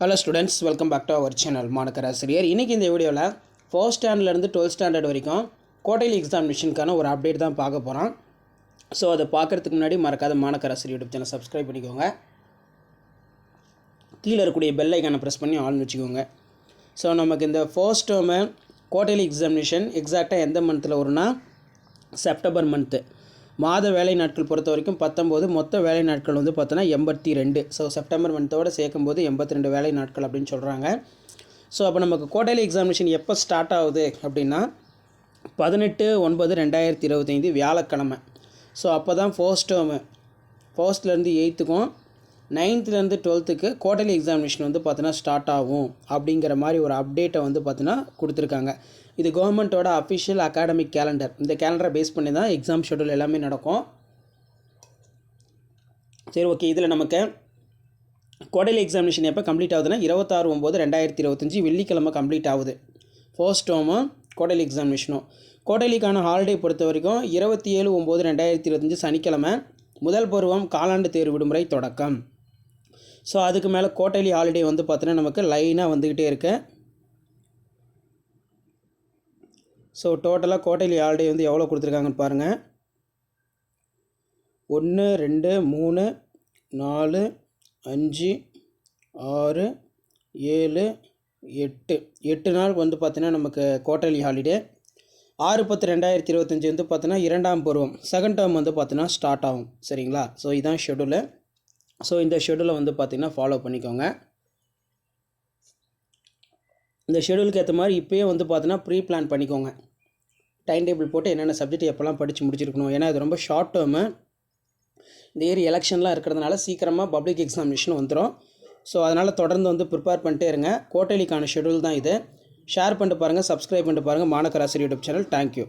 Hello students, welcome back to our channel மாணக்கர் ஆசிரியர். இன்றைக்கி இந்த வீடியோவில் 4th ஸ்டாண்டர்ட்லேருந்து 12th ஸ்டாண்டர்ட் வரைக்கும் குவார்ட்டர்லி எக்ஸாமினேஷனுக்கான ஒரு அப்டேட் தான் பார்க்க போகிறோம். ஸோ அதை பார்க்குறதுக்கு முன்னாடி மறக்காத மாணக்கர் ஆசிரியர் யூடியூப் சேனல் சப்ஸ்கிரைப் பண்ணிக்கோங்க. கீழே இருக்கக்கூடிய பெல் ஐக்கானை ப்ரெஸ் பண்ணி ஆல்னு வச்சுக்கோங்க. ஸோ நமக்கு இந்த ஃபர்ஸ்ட் டேர்மு குவார்ட்டர்லி எக்ஸாமினேஷன் எக்ஸாக்டாக எந்த மந்த்தில் வரும்னா செப்டம்பர் மந்த்து. மாத வேலை நாட்கள் பொறுத்த வரைக்கும் 19, மொத்த வேலை நாட்கள் வந்து பார்த்தோன்னா 82. ஸோ செப்டம்பர் மந்த்தோடு சேர்க்கும்போது 82 வேலை நாட்கள் அப்படின்னு சொல்கிறாங்க. ஸோ அப்போ நமக்கு குவார்ட்டர்லி எக்ஸாமினேஷன் எப்போ ஸ்டார்ட் ஆகுது அப்படின்னா 18/9/2025 வியாழக்கிழமை. ஸோ அப்போ தான் ஃபர்ஸ்ட் டேர்மு 1st-லேருந்து 8th 9th-லேருந்து 12th குவார்ட்டர்லி எக்ஸாமினேஷன் வந்து பார்த்தோன்னா ஸ்டார்ட் ஆகும் அப்படிங்கிற மாதிரி ஒரு அப்டேட்டை வந்து பார்த்தோன்னா கொடுத்துருக்காங்க. இது கவர்மெண்ட்டோட அஃபிஷியல் அகாடமிக் கேலண்டர். இந்த கேலண்டரை பேஸ் பண்ணி தான் எக்ஸாம் ஷெடியூல் எல்லாமே நடக்கும். சரி, ஓகே. இதில் நமக்கு குவார்ட்டர்லி எக்ஸாமினேஷன் எப்போ கம்ப்ளீட் ஆகுதுன்னா 26/9/2025 வெள்ளிக்கிழமை கம்ப்ளீட் ஆகுது. ஃபர்ஸ்ட் டேர்மும் குவார்ட்டர்லி எக்ஸாமினேஷனும். குவார்ட்டர்லிக்கான ஹாலிடே பொறுத்த வரைக்கும் 27/9/2025 சனிக்கிழமை முதல் பருவம் காலாண்டு தேர்வு விடுமுறை தொடக்கம். ஸோ அதுக்கு மேலே குவார்ட்டர்லி ஹாலிடே வந்து பார்த்தோன்னா நமக்கு லைனாக வந்துக்கிட்டே இருக்கு. ஸோ டோட்டலாக குவார்ட்டர்லி ஹாலிடே வந்து எவ்வளோ கொடுத்துருக்காங்கன்னு பாருங்கள். 1 2 3 4 5 6 7 8 8 நாள் வந்து பார்த்தீங்கன்னா நமக்கு குவார்ட்டர்லி ஹாலிடே. 6/10/2025 வந்து பார்த்தோன்னா 2ஆம் பருவம் செகண்ட் டேர்ம் வந்து பார்த்தீங்கன்னா ஸ்டார்ட் ஆகும். சரிங்களா? ஸோ இதுதான் ஷெடியூலு. ஸோ இந்த ஷெடியூலை வந்து பார்த்திங்கன்னா ஃபாலோ பண்ணிக்கோங்க. இந்த ஷெடியூலுக்கு ஏற்ற மாதிரி இப்போயே வந்து பார்த்தீங்கன்னா ப்ரீ பிளான் பண்ணிக்கோங்க. டைம் டேபிள் போட்டு என்னென்ன சப்ஜெக்ட் எப்போல்லாம் படித்து முடிச்சிருக்கணும். ஏன்னா இது ரொம்ப ஷார்ட் டேர்மு. இந்த இயர் எலெக்ஷன்லாம் இருக்கிறதுனால சீக்கிரமாக பப்ளிக் எக்ஸாமினேஷன் வந்துடும். ஸோ அதனால் தொடர்ந்து வந்து ப்ரிப்பேர் பண்ணிட்டே இருங்க. குவார்ட்டர்லிக்கான ஷெடியூல் தான் இது. ஷேர் பண்ணிட்டு பாருங்கள், சப்ஸ்கிரைப் பண்ணிட்டு பாருங்கள் மாணக்கர் ஆசிரியர் யூடியூப் சேனல். தேங்க்யூ.